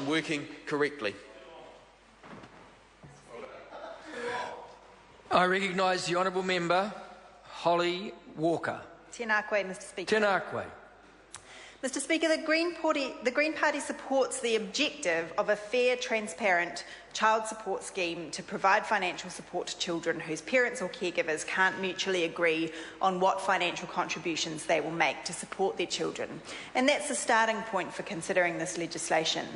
working correctly. I recognise the Honourable Member Holly Walker. Tēnā koe, Mr Speaker. Tēnā koe. Mr Speaker, the Green Party supports the objective of a fair, transparent child support scheme to provide financial support to children whose parents or caregivers can't mutually agree on what financial contributions they will make to support their children. And that's the starting point for considering this legislation.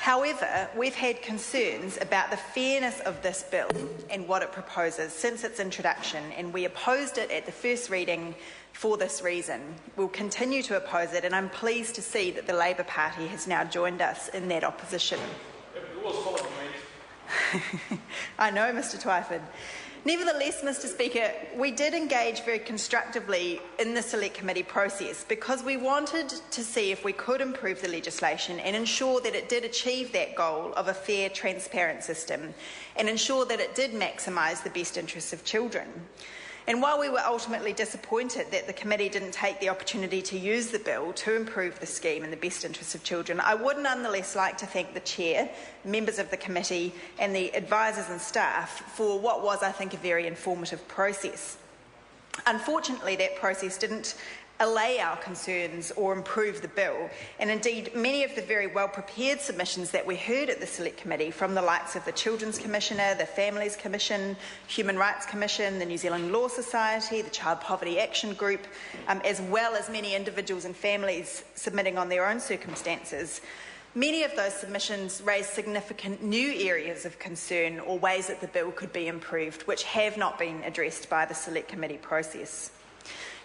However, we've had concerns about the fairness of this bill and what it proposes since its introduction, and we opposed it at the first reading for this reason. We'll continue to oppose it, and I'm pleased to see that the Labour Party has now joined us in that opposition. I know, Mr Twyford. Nevertheless, Mr Speaker, we did engage very constructively in the Select Committee process because we wanted to see if we could improve the legislation and ensure that it did achieve that goal of a fair, transparent system and ensure that it did maximise the best interests of children. And while we were ultimately disappointed that the committee didn't take the opportunity to use the bill to improve the scheme in the best interests of children, I would nonetheless like to thank the Chair, members of the committee and the advisers and staff for what was, I think, a very informative process. Unfortunately, that process didn't allay our concerns or improve the bill, and indeed many of the very well prepared submissions that we heard at the Select Committee from the likes of the Children's Commissioner, the Families Commission, Human Rights Commission, the New Zealand Law Society, the Child Poverty Action Group, as well as many individuals and families submitting on their own circumstances. Many of those submissions raised significant new areas of concern or ways that the bill could be improved, which have not been addressed by the Select Committee process.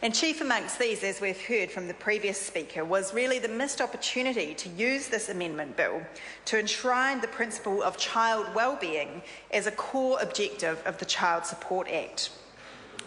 And chief amongst these, as we've heard from the previous speaker, was really the missed opportunity to use this amendment bill to enshrine the principle of child wellbeing as a core objective of the Child Support Act.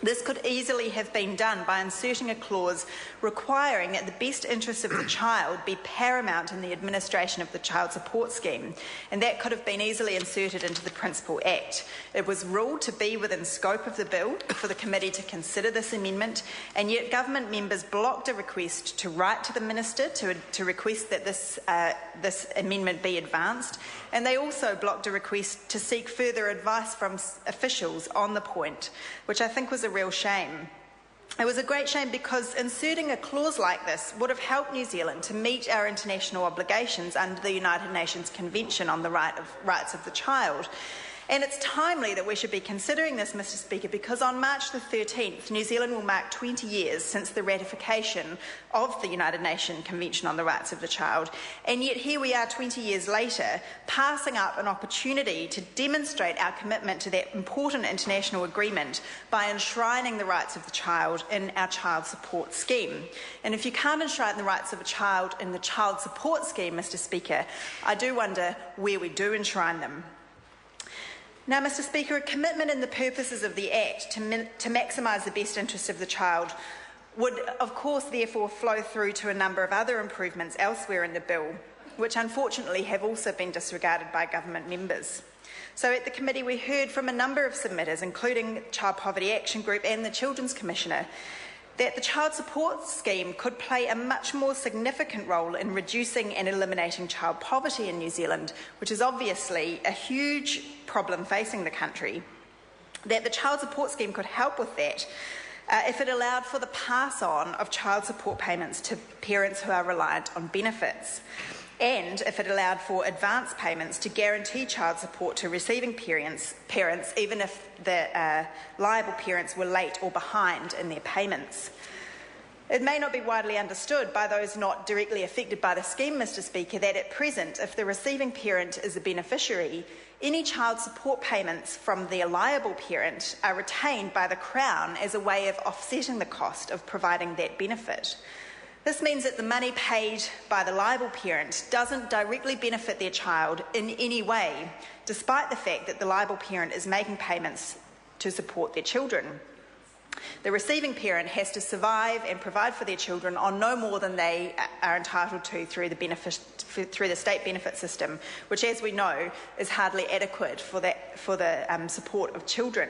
This could easily have been done by inserting a clause requiring that the best interests of the child be paramount in the administration of the child support scheme, and that could have been easily inserted into the Principal Act. It was ruled to be within scope of the bill for the committee to consider this amendment, and yet government members blocked a request to write to the Minister to request that this amendment be advanced, and they also blocked a request to seek further advice from officials on the point, which I think was a real shame. It was a great shame because inserting a clause like this would have helped New Zealand to meet our international obligations under the United Nations Convention on the Rights of the Child. And it's timely that we should be considering this, Mr Speaker, because on March the 13th, New Zealand will mark 20 years since the ratification of the United Nations Convention on the Rights of the Child. And yet here we are 20 years later, passing up an opportunity to demonstrate our commitment to that important international agreement by enshrining the rights of the child in our child support scheme. And if you can't enshrine the rights of a child in the child support scheme, Mr Speaker, I do wonder where we do enshrine them. Now, Mr Speaker, a commitment in the purposes of the Act to maximise the best interests of the child would, of course, therefore flow through to a number of other improvements elsewhere in the bill, which unfortunately have also been disregarded by government members. So at the committee we heard from a number of submitters, including Child Poverty Action Group and the Children's Commissioner, that the child support scheme could play a much more significant role in reducing and eliminating child poverty in New Zealand, which is obviously a huge problem facing the country, that the child support scheme could help with that if it allowed for the pass-on of child support payments to parents who are reliant on benefits, and if it allowed for advance payments to guarantee child support to receiving parents even if the liable parents were late or behind in their payments. It may not be widely understood by those not directly affected by the scheme, Mr Speaker, that at present, if the receiving parent is a beneficiary, any child support payments from the liable parent are retained by the Crown as a way of offsetting the cost of providing that benefit. This means that the money paid by the liable parent doesn't directly benefit their child in any way, despite the fact that the liable parent is making payments to support their children. The receiving parent has to survive and provide for their children on no more than they are entitled to through the state benefit system, which, as we know, is hardly adequate for the support of children.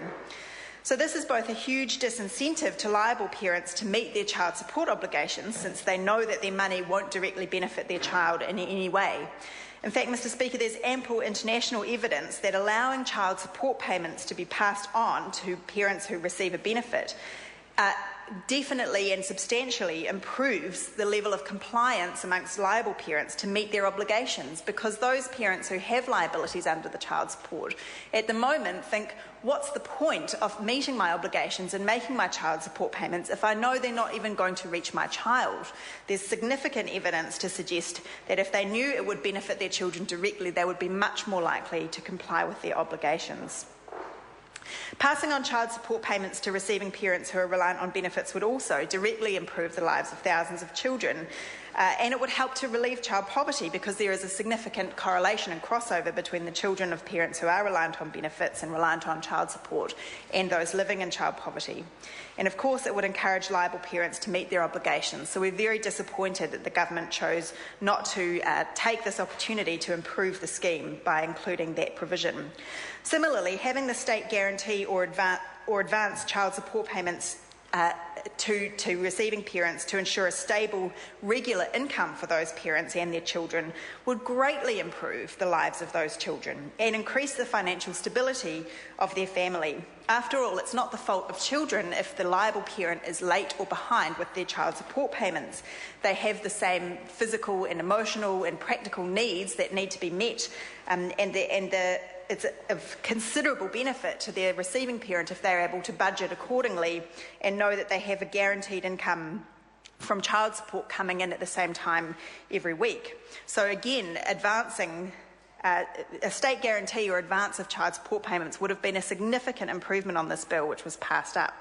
So this is both a huge disincentive to liable parents to meet their child support obligations, since they know that their money won't directly benefit their child in any way, In fact, Mr. Speaker, there's ample international evidence that allowing child support payments to be passed on to parents who receive a benefit definitely and substantially improves the level of compliance amongst liable parents to meet their obligations, because those parents who have liabilities under the child support at the moment think, what's the point of meeting my obligations and making my child support payments if I know they're not even going to reach my child? There's significant evidence to suggest that if they knew it would benefit their children directly, they would be much more likely to comply with their obligations. Passing on child support payments to receiving parents who are reliant on benefits would also directly improve the lives of thousands of children, and it would help to relieve child poverty, because there is a significant correlation and crossover between the children of parents who are reliant on benefits and reliant on child support and those living in child poverty. And of course, it would encourage liable parents to meet their obligations. So we're very disappointed that the government chose not to take this opportunity to improve the scheme by including that provision. Similarly, having the state guarantee or advance child support payments to receiving parents to ensure a stable, regular income for those parents and their children would greatly improve the lives of those children and increase the financial stability of their family. After all, it's not the fault of children if the liable parent is late or behind with their child support payments. They have the same physical and emotional and practical needs that need to be met, it's of considerable benefit to their receiving parent if they're able to budget accordingly and know that they have a guaranteed income from child support coming in at the same time every week. So again, advancing a state guarantee or advance of child support payments would have been a significant improvement on this bill, which was passed up.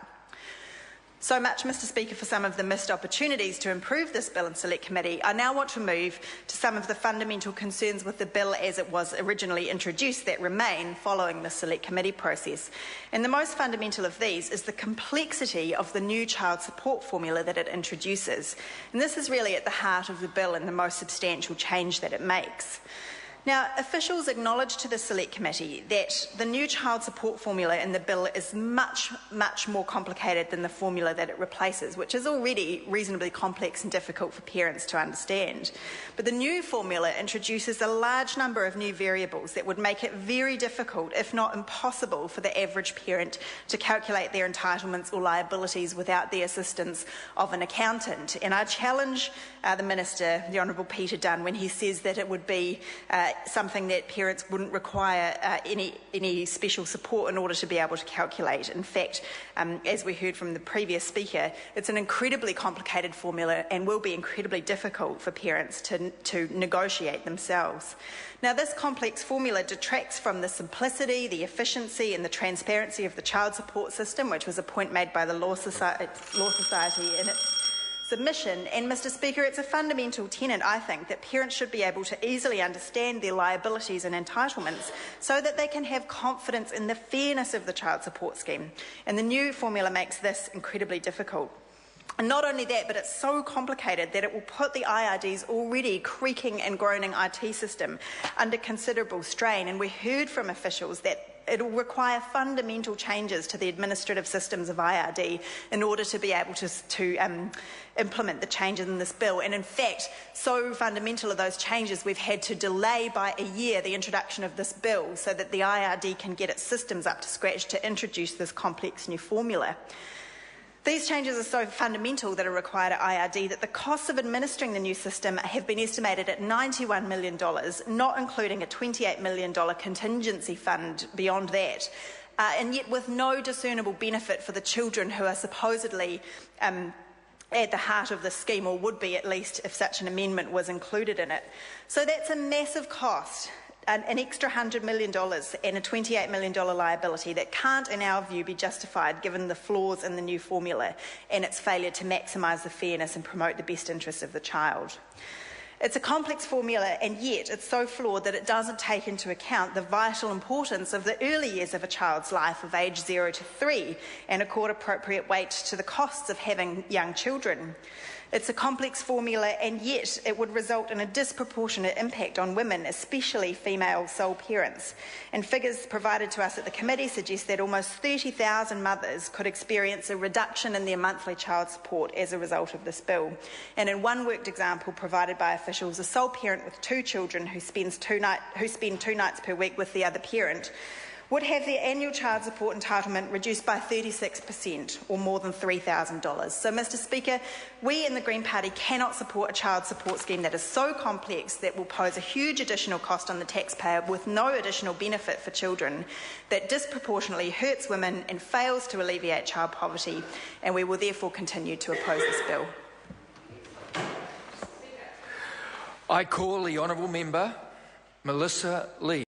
So much, Mr. Speaker, for some of the missed opportunities to improve this bill in Select Committee. I now want to move to some of the fundamental concerns with the bill as it was originally introduced that remain following the Select Committee process. And the most fundamental of these is the complexity of the new child support formula that it introduces. And this is really at the heart of the bill and the most substantial change that it makes. Now, officials acknowledged to the Select Committee that the new child support formula in the bill is much, much more complicated than the formula that it replaces, which is already reasonably complex and difficult for parents to understand. But the new formula introduces a large number of new variables that would make it very difficult, if not impossible, for the average parent to calculate their entitlements or liabilities without the assistance of an accountant. And I challenge the Minister, the Honourable Peter Dunn, when he says that it would be something that parents wouldn't require any special support in order to be able to calculate. In fact, as we heard from the previous speaker, it's an incredibly complicated formula and will be incredibly difficult for parents to negotiate themselves. Now, this complex formula detracts from the simplicity, the efficiency and the transparency of the child support system, which was a point made by the Law Society in its submission. And, Mr. Speaker, it's a fundamental tenet, I think, that parents should be able to easily understand their liabilities and entitlements so that they can have confidence in the fairness of the child support scheme. And the new formula makes this incredibly difficult. And not only that, but it's so complicated that it will put the IRD's already creaking and groaning IT system under considerable strain. And we heard from officials that it will require fundamental changes to the administrative systems of IRD in order to be able to implement the changes in this bill. And in fact, so fundamental are those changes, we've had to delay by a year the introduction of this bill so that the IRD can get its systems up to scratch to introduce this complex new formula. These changes are so fundamental that are required at IRD that the costs of administering the new system have been estimated at $91 million, not including a $28 million contingency fund beyond that, and yet with no discernible benefit for the children who are supposedly at the heart of the scheme, or would be at least if such an amendment was included in it. So that's a massive cost. An extra $100 million and a $28 million liability that can't, in our view, be justified given the flaws in the new formula and its failure to maximise the fairness and promote the best interests of the child. It's a complex formula, and yet it's so flawed that it doesn't take into account the vital importance of the early years of a child's life of age 0 to 3 and accord appropriate weight to the costs of having young children. It's a complex formula, and yet it would result in a disproportionate impact on women, especially female sole parents. And figures provided to us at the committee suggest that almost 30,000 mothers could experience a reduction in their monthly child support as a result of this bill. And in one worked example provided by officials, a sole parent with 2 children who spend 2 nights per week with the other parent would have their annual child support entitlement reduced by 36%, or more than $3,000. So, Mr Speaker, we in the Green Party cannot support a child support scheme that is so complex that will pose a huge additional cost on the taxpayer with no additional benefit for children, that disproportionately hurts women and fails to alleviate child poverty, and we will therefore continue to oppose this bill. I call the Honourable Member Melissa Lee.